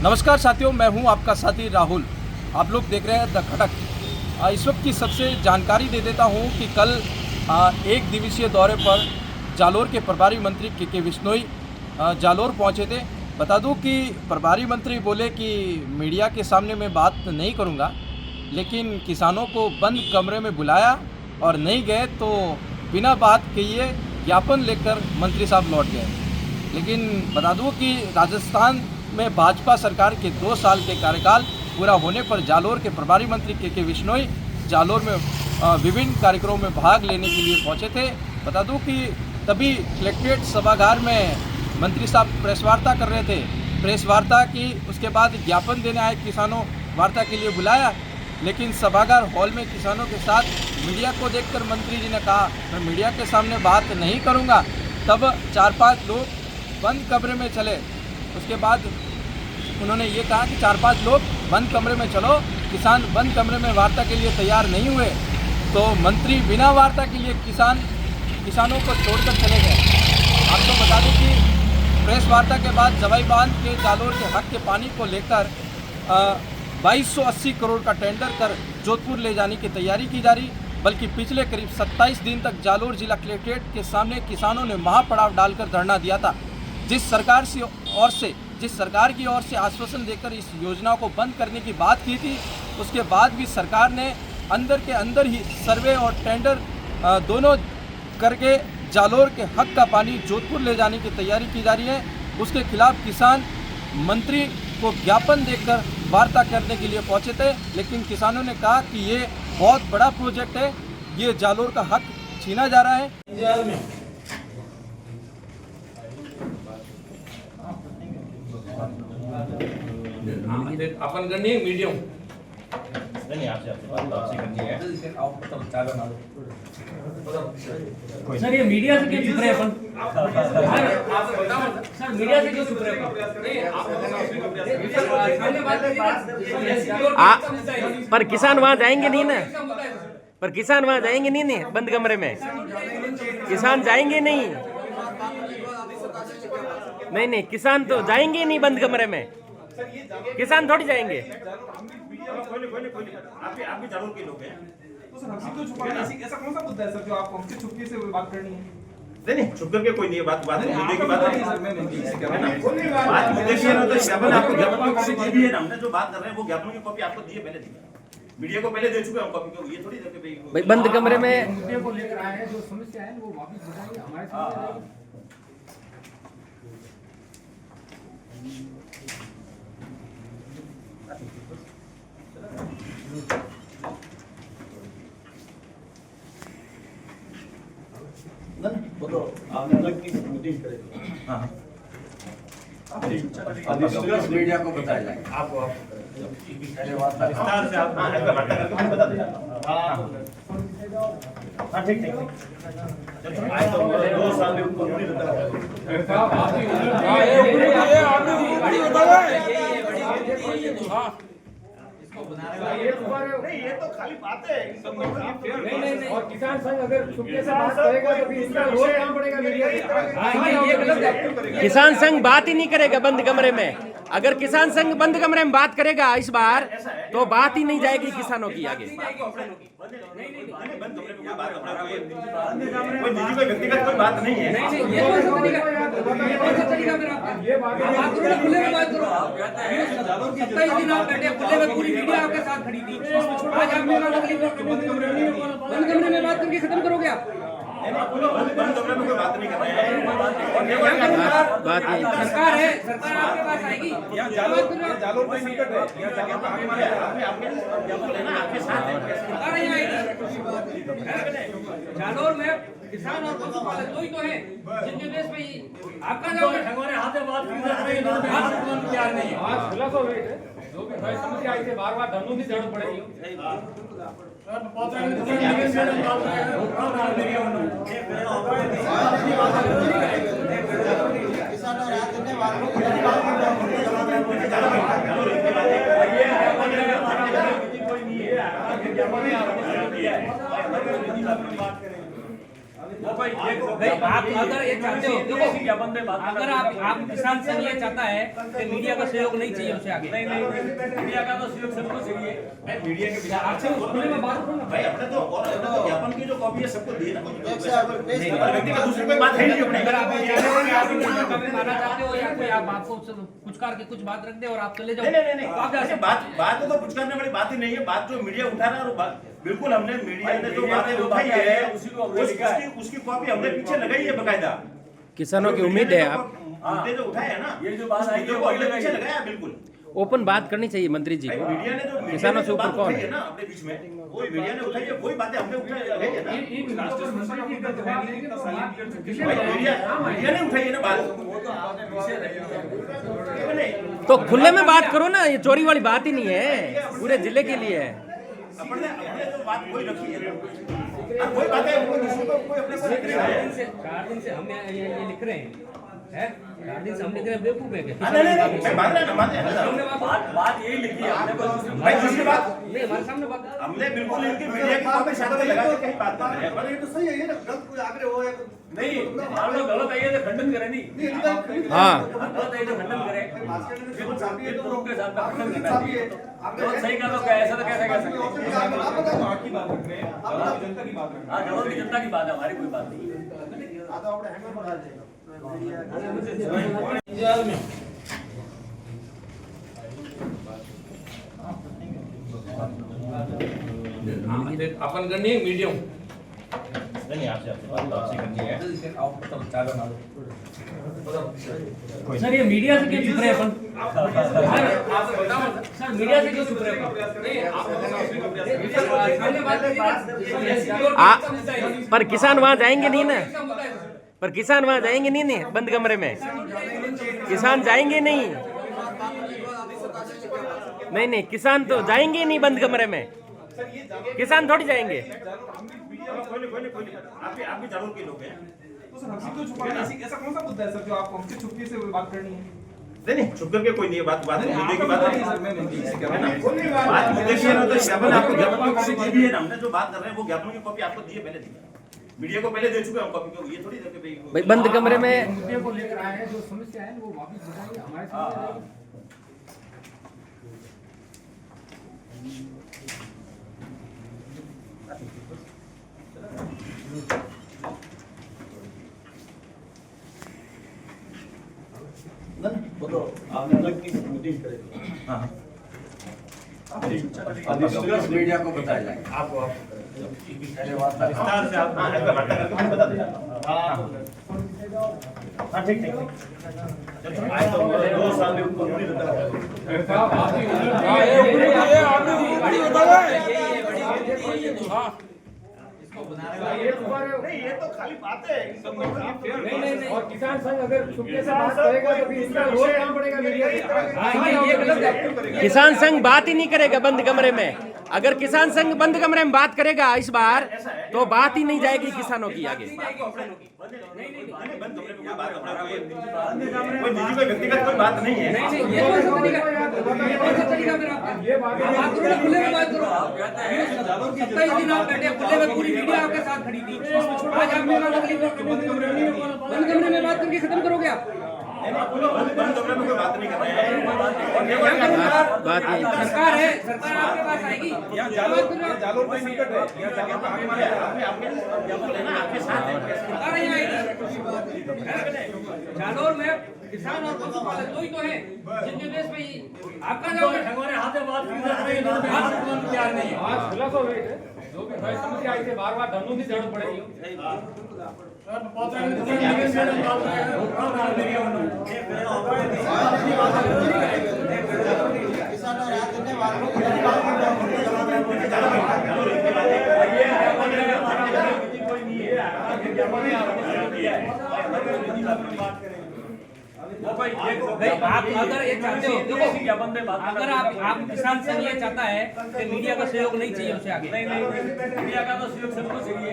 नमस्कार साथियों, मैं हूं आपका साथी राहुल। आप लोग देख रहे हैं द खटक। इस वक्त की सबसे जानकारी दे देता हूं कि कल एक दिवसीय दौरे पर जालोर के प्रभारी मंत्री के बिश्नोई जालोर पहुंचे थे। बता दूं कि प्रभारी मंत्री बोले कि मीडिया के सामने मैं बात नहीं करूंगा, लेकिन किसानों को बंद कमरे में बुलाया और नहीं गए तो बिना बात किए ज्ञापन लेकर मंत्री साहब लौट गए। लेकिन बता दूं कि राजस्थान में भाजपा सरकार के 2 साल के कार्यकाल पूरा होने पर जालोर के प्रभारी मंत्री के बिश्नोई जालोर में विभिन्न कार्यक्रमों में भाग लेने के लिए पहुंचे थे। बता दूं कि तभी कलेक्ट्रेट सभागार में मंत्री साहब प्रेस वार्ता कर रहे थे। प्रेस वार्ता की, उसके बाद ज्ञापन देने आए किसानों वार्ता के लिए बुलाया, लेकिन सभागार हॉल में किसानों के साथ मीडिया को देखकर मंत्री जी ने कहा मैं मीडिया के सामने बात नहीं करूंगा। तब 4-5 लोग बंद कमरे में चले। उसके बाद उन्होंने ये कहा कि 4-5 लोग बंद कमरे में चलो। किसान बंद कमरे में वार्ता के लिए तैयार नहीं हुए तो मंत्री बिना वार्ता के लिए किसानों को छोड़कर चले गए। आपको बता दें कि प्रेस वार्ता के बाद जवाई बांध के जालोर के हक के पानी को लेकर 2280 करोड़ का टेंडर कर जोधपुर ले जाने की तैयारी की जा रही, बल्कि पिछले करीब 27 दिन तक जालोर जिला कलेक्ट्रेट के सामने किसानों ने महापड़ाव डालकर धरना दिया था। जिस सरकार की ओर से आश्वासन देकर इस योजना को बंद करने की बात की थी, उसके बाद भी सरकार ने अंदर के अंदर ही सर्वे और टेंडर दोनों करके जालोर के हक का पानी जोधपुर ले जाने की तैयारी की जा रही है। उसके खिलाफ किसान मंत्री को ज्ञापन देकर वार्ता करने के लिए पहुंचे थे, लेकिन किसानों ने कहा कि ये बहुत बड़ा प्रोजेक्ट है, ये जालोर का हक छीना जा रहा है। अपन करनी है मीडियम नहीं आपसे आपसे करनी है सर। ये मीडिया से क्यों चुप रहे अपन? सर मीडिया से क्यों चुप रहे अपन? पर किसान वहां जाएंगे नहीं ना, पर किसान वहां जाएंगे नहीं बंद कमरे में। किसान जाएंगे नहीं, किसान तो जाएंगे नहीं बंद कमरे में। किसान थोड़ी जाएंगे। आप भी जालोर के लोग हैं तो सर हमसे क्यों छुपा रहे हैं? ऐसा कौन सा मुद्दा है सर जो आप हमसे चुपके से बात करनी है? नहीं छुप करके कोई नहीं है बात मुद्दे की बात है सर, मैं नहीं से कर रहा हूं। बात मुद्दे की है ना, तो ज्ञापन आपको ज्ञापन की कॉपी दी भी है ना। हमने जो बात कर रहे हैं वो ज्ञापन की कॉपी आपको दी है, पहले दी मीडिया को पहले दे चुके हैं हम कॉपी को। ये थोड़ी देर के भाई बंद कमरे में मुद्दे को लेकर आए हैं, जो समस्या है वो वापस बताइए हमारे सामने। वो तो आपने अलग की मीटिंग करेंगे। हां मीडिया को बताया जाएगा। आपको पहले वार्ता विस्तार से आप वार्ता करके बता दीजिए। हां ठीक आए तो 2 साल में उनको पूरी बता आप नहीं ये तो खाली बात है। नहीं और किसान संघ अगर चुपके से बात करेगा तो फिर इसका रोल काम पड़ेगा मीडिया का। ये गलत है। किसान संघ बात ही नहीं करेगा बंद कमरे में। अगर किसान संघ बंद कमरे में बात करेगा इस बार तो बात ही नहीं जाएगी किसानों की आगे। कोई निजी कोई व्यक्तिगत कोई बात नहीं है। ये बात खुले में बात करो। 27 दिन आप बैठे खुले में, पूरी मीडिया आपके साथ खड़ी थी। आज आप बंद कमरे में बात करके खत्म करोगे आप? बंद कमरे में कोई बात नहीं कर रहे हैं। बात नहीं। सरकार है, सरकार आपके पास आएगी। जालोर में संकट है, आपके साथ सरकार नहीं आएगी। जालोर में किसान और पशुपालक दो ही तो है जिनके बेस पे आपका हमारे हाथ से बात तैयार नहीं है। आज खुलासा हुई है, जो भी भाई समस्या आई थी बार-बार धरनों की जरूरत पड़ेगी। वो भाई भाई आप अगर ये चाहते हो देखो अगर आप किसान संघ ये चाहता है कि मीडिया का सहयोग नहीं चाहिए उसे आगे नहीं मीडिया का तो सहयोग सबको चाहिए मीडिया के बिना आपसे उस खुले में बात करो ना भाई अपने तो और अपने तो ज्ञापन की जो कॉपी है सबको दिए ना व्यक्तिगत दूसरी कोई बात है नहीं अपने अगर आप माना चाहते हो या कोई आप आपको कुछ करके कुछ बात रख दे और आप चले जाओ नहीं ऐसे बात तो कुछ करने वाली बात ही नहीं है। बात जो मीडिया उठा रहा है और बिल्कुल हमने मीडिया ने जो बातें उठाई है उसकी कॉपी हमने पीछे लगाई है बकायदा। किसानों की उम्मीद है आप मुद्दे जो उठाए है ना ये जो बात आई है वो हमने पीछे लगाया है बिल्कुल। ओपन बात करनी चाहिए मंत्री जी को। मीडिया ने जो किसानों से ऊपर कौन है ना अपने बीच में वही मीडिया ने उठाई है वही बातें हमने उठाई है ना। मीडिया ने उठाई है ना बात। तो खुले में बात करो ना, ये चोरी वाली बात ही नहीं है, पूरे जिले के लिए है। अपने जो बात वही रखी है वही बात है। कोई अपने 4 दिन से हम ये लिख रहे हैं 4 दिन से हम लिख रहे हैं बेवकूफ है क्या? नहीं मैं मान रहा ना बात यही लिखी है हमने भाई दूसरी बात नहीं हमारे सामने बात हमने बिल्कुल इनकी मीडिया की कॉपी साथ में लगा के कहीं बात कर रहे हैं। पर ये तो सही है ये ना गलत कोई आग्रह हो या नहीं मान लो गलत है ये तो खंडन करें नहीं हाँ गलत है तो खंडन करें मार्केट में जो छापी है तो प्रूफ के साथ खंडन करना छापी चाहिए। है गलत सही का तो क्या ऐसा तो कैसे कह सकते हैं? आप बताओ आपकी बात रख रहे हैं, आप जनता की बात रख रहे हैं। हाँ जरूर की जनता की बात है हमारी कोई बात नहीं है। आ तो આપણે હેન્ડલ બના દે अपन करनी है मीडियम नहीं आपसे बात तो आपसे करनी है। सर ये मीडिया से क्यों चुप रहे अपन सर मीडिया से क्यों चुप रहे अपन पर किसान वहां जाएंगे नहीं ना, पर किसान वहां जाएंगे नहीं बंद कमरे में, किसान जाएंगे नहीं किसान तो जाएंगे नहीं बंद कमरे में, किसान थोड़ी जाएंगे। कोई आप भी जरूर के लोग हैं। तो सर हमसे क्यों छुपा रहे हैं? ऐसा कौन सा मुद्दा है सर जो आपको हमसे चुपके से बात करनी है? नहीं छुप करके कोई नहीं है बात मुद्दे की बात है। सर मैं ठीक से कह रहा हूं। बात मुद्दे की है ना तो ज्ञापन आपको ज्ञापन की कॉपी दी भी है ना। हमने जो बात कर रहे हैं वो ज्ञापन की कॉपी आपको दी है पहले दी मीडिया को पहले दे चुके हैं हम कॉपी को। ये थोड़ी देर के भाई बंद कमरे में मुद्दे को लेकर आए हैं जो समस्या है वो वापस बताइए हमारे सामने। वो तो आपने अलग की मीटिंग करेगी। हां मीडिया को बताया जाए आपको पहले विस्तार से आप वार्ता करके बता दीजिए। हां ठीक आज तो 2 साल में ऊपर पूरी नहीं ये तो खाली बात है। नहीं और किसान संघ अगर चुपके से बात करेगा तो फिर इसका रोल काम पड़ेगा मीडिया का। ये गलत है। किसान संघ बात ही नहीं करेगा बंद कमरे में। अगर किसान संघ बंद कमरे में बात करेगा इस बार तो बात ही नहीं जाएगी किसानों की आगे। बंद कमरे में कोई बात कोई निजी कोई व्यक्तिगत कोई बात नहीं है। ये कौन सा तरीका फिर आपका? ये बात करो ना, खुले में बात करो। 27 दिन आप बैठे खुले में, पूरी मीडिया आपके साथ खड़ी थी। आज आप बंद कमरे में बात करके खत्म करोगे आप? बंद कमरे में कोई बात नहीं कर रहे हैं। बात नहीं। सरकार है, सरकार आपके पास आएगी। जालोर में संकट है, आपके साथ है। सरकार यहाँ आएगी। जालोर में किसान और पशुपालक दो ही तो हैं जिनके बेस पे आपका जाओगे। हमारे हाथ में बात की तैयार नहीं है। आज खुला तो वेट है जो भी भाई समस्या आई थी बार-बार धरनों की जरूरत पड़ेगी। भाई आप अगर ये चाहते हो देखो अगर आप किसान संघ ये चाहता है कि मीडिया का सहयोग नहीं चाहिए उसे आगे नहीं मीडिया का तो सहयोग सबको चाहिए।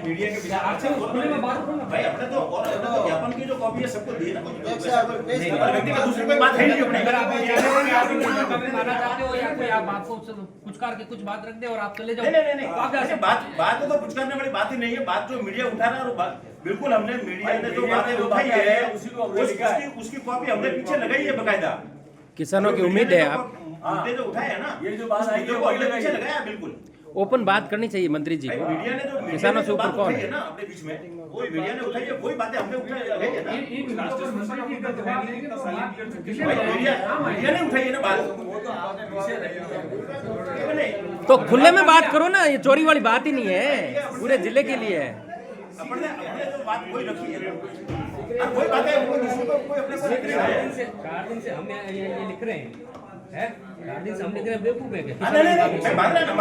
मीडिया के बिना आपसे उस खुले में बात करो ना। भाई अपने तो और अपने तो ज्ञापन की जो कॉपी है सबको दिए ना। व्यक्तिगत दूसरी कोई बात है नहीं अपने। अगर आप माना चाहते हो या कोई आप आपको कुछ करके कुछ बात रख दे और आप चले जाओ। नहीं ऐसे बात तो कुछ करने वाली बात ही नहीं है। बात जो मीडिया उठा रहा है और बिल्कुल हमने मीडिया ने जो बातें उठाई है उसी को हमने लिखा है। उसकी कॉपी हमने पीछे लगाई है बकायदा। किसानों की उम्मीद है आप मुद्दे जो उठाए हैं ना, ये जो बात आई है, मुद्दे को हमने पीछे लगाया है बिल्कुल। ओपन बात करनी चाहिए मंत्री जी भाई को। मीडिया ने जो किसानों से ऊपर बात कौन उठाई है? ना अपने बीच में, वही मीडिया ने उठाई है, वही बातें हमने उठाई है ना। भाई मीडिया ने उठाई है ना बात। तो खुले में बात करो ना, ये चोरी वाली बात ही नहीं है, पूरे जिले के लिए है। अपने जो बात वही रखी है, वही बातें कोई अपने से लिख रहा है। 4 दिन से हम ये लिख रहे हैं 4 दिन से हम लिख रहे हैं, बेवकूफ है क्या? नहीं मैं मान रहा ना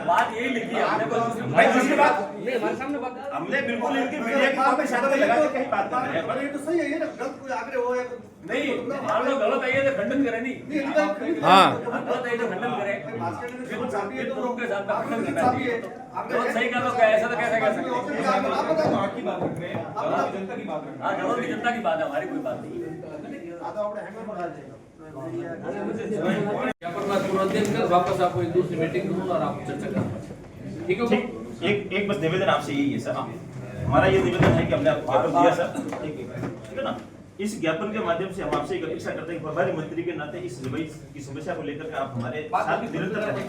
बात यही लिखी है हमने, कोई भाई दूसरी बात नहीं, हमारे सामने बात हमने बिल्कुल इनकी मीडिया की कॉपी साथ में लगा के कहीं बात कर रहे हैं। पर ये तो सही है ये ना, गलत कोई आग्रह हो या नहीं, मान लो गलत है ये तो खंडन करें नहीं। हाँ गलत है तो खंडन करें। मार्केट में बिल्कुल छापी है तो प्रूफ के साथ खंडन करना छापी चाहिए। है। गलत सही का तो क्या, ऐसा तो कैसे कह सकते हैं? आप की बात रख रहे हैं, आप जनता की बात रख रहे हैं। हाँ, जरूर की जनता की बात है, हमारी कोई बात नहीं है। वापस आपको एक दूसरी मीटिंग दूंगा और आप चर्चा करें, ठीक है? एक बस निवेदन आपसे यही है सर, हमारा ये निवेदन है कि हमने आपको ज्ञापन दिया सर, ठीक है ना। इस ज्ञापन के माध्यम से हम आपसे एक अपेक्षा करते हैं कि प्रभारी मंत्री के नाते इस जलवायु की समस्या को लेकर के आप हमारे साथ निरंतर रहें,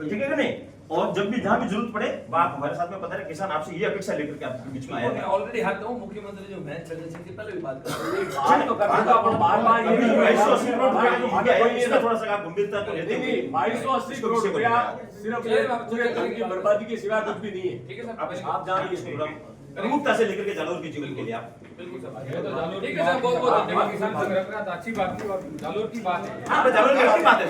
ठीक है कि नहीं। और जब भी जहाँ भी जरूरत पड़े आप हमारे साथ में पता है, किसान आपसे ये अपेक्षा लेकर के आपके बीच में आया मैं है। ऑलरेडी हाथ हूँ, मुख्यमंत्री जो मैच प्रेजेंसी की पहले भी बात कर रहे हैं, बात तो करना तो अपन बार-बार ये नहीं है। 280 करोड़ रुपया जो हो गया है, इसका थोड़ा सा आप गंभीरता तो लेते नहीं, 2280 करोड़ रुपया सिर्फ पूरे धन की बर्बादी के सिवा कुछ भी नहीं है। ठीक है सर, आप जानिए इसको प्रमुखता से लेकर के जालोर के जीवन के लिए आप बिल्कुल सर। ठीक है सर, बहुत बहुत धन्यवाद। किसान संघ रख रहा था, अच्छी बात की, जालोर की बात है। हाँ, जालोर की अच्छी बात है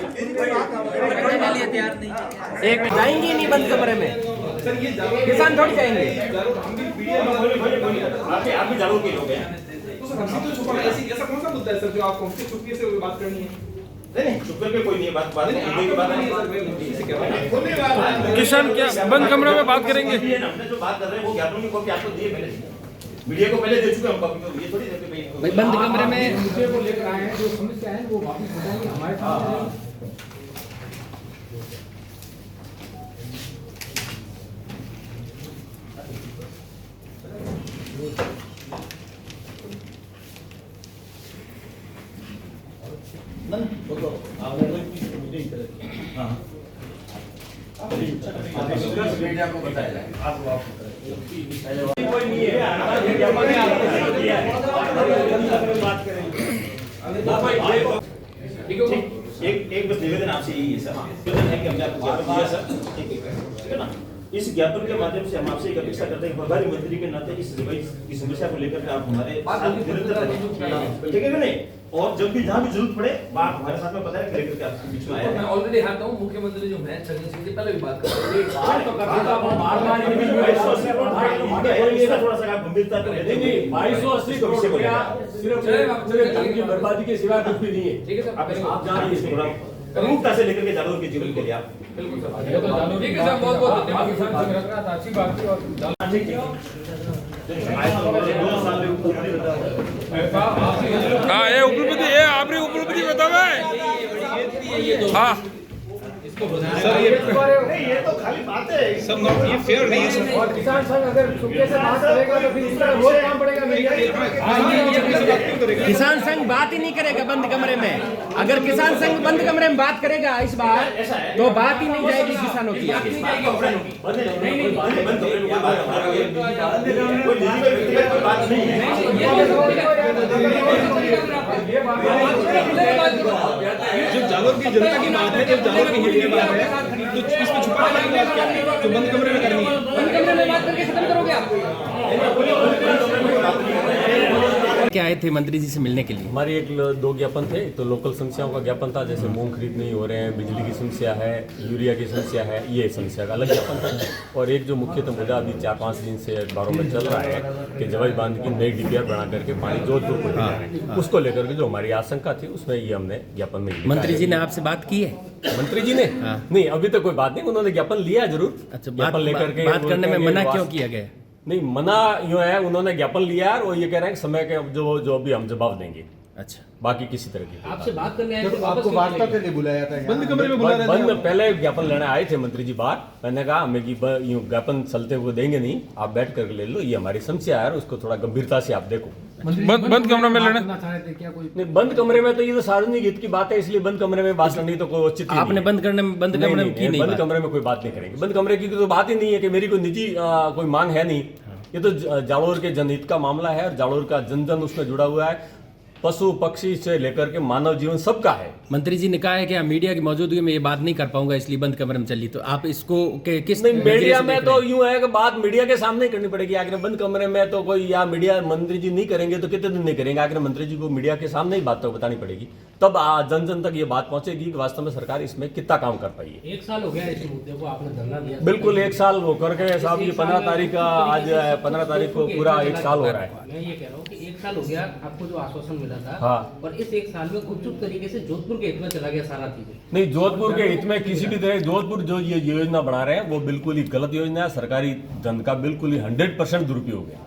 एक में जाएंगे नहीं बंद कमरे में, सर ये किसान थोड़ी जाएंगे। हम भी मीडिया में आप भी जालोर के लोग हैं। तो सर हमसे तो छुपा ऐसा कौन सा मुद्दा है सर जो आपको हमसे चुपके से बात करनी है? नहीं चुप करके कोई नहीं है, बात मुद्दे की बात है। किसान क्या बंद कमरे में बात करेंगे? हमने जो बात कर रहे हैं वो ज्ञापन की कॉपी आपको दी है पहले, मीडिया को पहले दे चुके हम कॉपी, तो ये थोड़ी देते भाई भाई बंद कमरे में मुद्दे को लेकर आए हैं, जो समस्या है वो वापस बताएंगे हमारे सामने। मीडिया को बताया जाएगा। कोई नहीं है, हमारा ज्ञापन है, आपको दिया है। एक बस निवेदन आपसे यही है सर, निवेदन है कि हमने आपको ज्ञापन दिया सर, ठीक है ना। इस ज्ञापन के माध्यम से हम आपसे एक अपेक्षा करते हैं कि प्रभारी मंत्री के नाते इस जलवायु की समस्या को लेकर के आप हमारे साथ निरंतर रहें, ठीक है कि नहीं। और जब भी जहाँ भी जरूरत पड़े आप हमारे साथ में पता है लेकर के आपके बीच में आया मैं है। ऑलरेडी हाथ हूँ, मुख्यमंत्री जो मैच प्रेजेंसी की पहले भी बात कर रहे हैं, बात तो करना तो अपन बार-बार ये नहीं है। 280 करोड़ रुपया जो हो गया है, इसका थोड़ा सा आप गंभीरता तो लेते नहीं, 2280 करोड़ रुपया सिर्फ पूरे धन की बर्बादी के सिवा कुछ भी नहीं है। ठीक है सर, आप जानिए इसको प्रमुखता से लेकर के जालोर के जीवन के लिए आप बिल्कुल सर। ठीक है सर, बहुत बहुत धन्यवाद। किसान संघ रख रहा था, अच्छी बात की, और हाँ ये उपलब्धि है, आपने उपलब्धि बतावा है। हाँ ये तो खाली बात है, सब ये फेयर नहीं है सर। और किसान संघ अगर चुपके से बात करेगा तो फिर इस तरह रोज काम पड़ेगा मीडिया। किसान संघ बात ही नहीं करेगा बंद कमरे में। अगर किसान संघ बंद कमरे में बात करेगा इस बार तो बात ही नहीं जाएगी किसानों की। बात नहीं है। जब जालोर की जनता की बात है, जब जालोर की हित की बात है, तो इसमें छुपाने की बात क्या है? तो बंद कमरे में करनी है। बंद कमरे में बात करके खत्म करोगे आप? क्या आए थे मंत्री जी से मिलने के लिए? हमारे एक दो ज्ञापन थे। तो लोकल समस्याओं का ज्ञापन था, जैसे मूंग खरीद नहीं हो रहे हैं, बिजली की समस्या है, यूरिया की समस्या है, ये समस्या का अलग ज्ञापन था। और एक जो मुख्यतः मुद्दा अभी 4-5 दिन से अखबारों में चल रहा है कि जवाई बांध की नई डीपीआर बना करके पानी जोधपुर को ले जा रहे हैं, उसको लेकर के जो हमारी आशंका थी उसमें ये हमने ज्ञापन में लिखा मंत्री है। जी ने आपसे बात की है? मंत्री जी ने नहीं, अभी तो कोई बात नहीं, उन्होंने ज्ञापन लिया जरूर। अच्छा, ज्ञापन लेकर के बात करने में मना क्यों किया गया? नहीं, मना यूँ है, उन्होंने ज्ञापन लिया और ये कह रहे हैं कि समय के जो भी हम जवाब देंगे। अच्छा। बाकी किसी तरह की आपसे बात करने आए थे, जब वापस आपको क्यों वार्ता चले के लिए बुलाया था यहाँ? बंद कमरे में बुला रहे थे बंद आप? पहले ज्ञापन लेने आए थे मंत्री जी बाहर। मैंने कहा हमें कि यूं ज्ञापन चलते हुए देंगे नहीं, आप बैठ कर ले लो, ये हमारी समस्या है और उसको थोड़ा गंभीरता से आप देखो। बंद कमरे में लेना नहीं, बंद कमरे में तो ये तो सार्वजनिक हित की बात है, इसलिए बंद कमरे में बात करनी तो कोई उचित ही आपने नहीं है। बंद कमरे में की नहीं बंद बात। कमरे में कोई बात नहीं करेंगे। बंद कमरे की तो बात ही नहीं है कि मेरी कोई निजी कोई मांग है नहीं। ये तो जालोर के जनहित का मामला है और जालोर का जन जन उसमें जुड़ा हुआ है। पशु पक्षी से लेकर के मानव जीवन सबका है। मंत्री जी ने कहा है कि हम मीडिया की मौजूदगी में ये बात नहीं कर पाऊंगा, इसलिए बंद कमरे में चली। तो आप इसको किस नहीं, नजरिए मीडिया से में देख तो रहे हैं? यूं है कि बात मीडिया के सामने ही करनी पड़ेगी। आखिर बंद कमरे में तो कोई या मीडिया मंत्री जी नहीं करेंगे तो कितने दिन नहीं करेंगे। आखिर मंत्री जी को मीडिया के सामने ही बात तो बतानी पड़ेगी, तब जन जन तक ये बात पहुंचेगी कि वास्तव में सरकार इसमें कितना काम कर पाई है। 1 साल हो गया इस मुद्दे को, आपने धरना दिया। बिल्कुल 1 साल हो करके साहब, ये 15 तारीख का आज 15 तारीख को पूरा 1 साल हो रहा है। मैं ये कह रहा हूँ कि 1 साल हो गया आपको जो आश्वासन मिला था, हाँ। और इस 1 साल में गुपचुप तरीके से जोधपुर के हित में चला गया सारा चीजें। नहीं, जोधपुर के हित में किसी भी तरह जोधपुर जो ये योजना बना रहे हैं वो बिल्कुल ही गलत योजना है। सरकारी धन का बिल्कुल ही 100% दुरुपयोग है।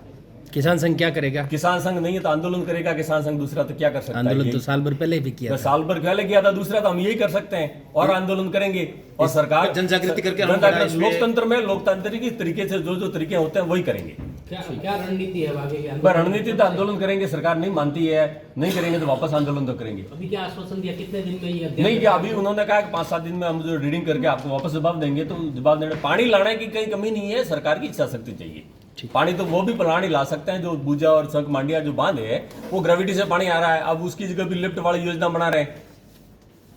किसान संघ क्या करेगा? किसान संघ नहीं है तो आंदोलन करेगा किसान संघ, दूसरा तो क्या कर सकता है? आंदोलन तो यही। साल भर पहले भी किया तो था। साल भर पहले किया था, दूसरा तो हम यही कर सकते हैं और आंदोलन करेंगे और सरकार जन जागृति करके हम जनजागृति- इसमें- लोकतंत्र में लोकतांत्रिक की तरीके से जो तरीके होते हैं वही करेंगे। क्या रणनीति है आगे की? पर रणनीति तो आंदोलन करेंगे, सरकार नहीं मानती है, नहीं करेंगे तो वापस आंदोलन तो करेंगे। अभी क्या आश्वासन दिया, कितने दिन में ये अध्ययन नहीं क्या अभी उन्होंने कहा कि 5-7 दिन में हम जो रीडिंग करके आपको वापस जवाब देंगे, तो जवाब देने पानी लाने की कहीं कमी नहीं है, सरकार की इच्छा शक्ति चाहिए। पानी तो वो भी प्लांट ला सकते हैं, जो बूजा और शंख मांडिया जो बांध है वो ग्रेविटी से पानी आ रहा है। अब उसकी जगह भी लिफ्ट वाली योजना बना रहे हैं,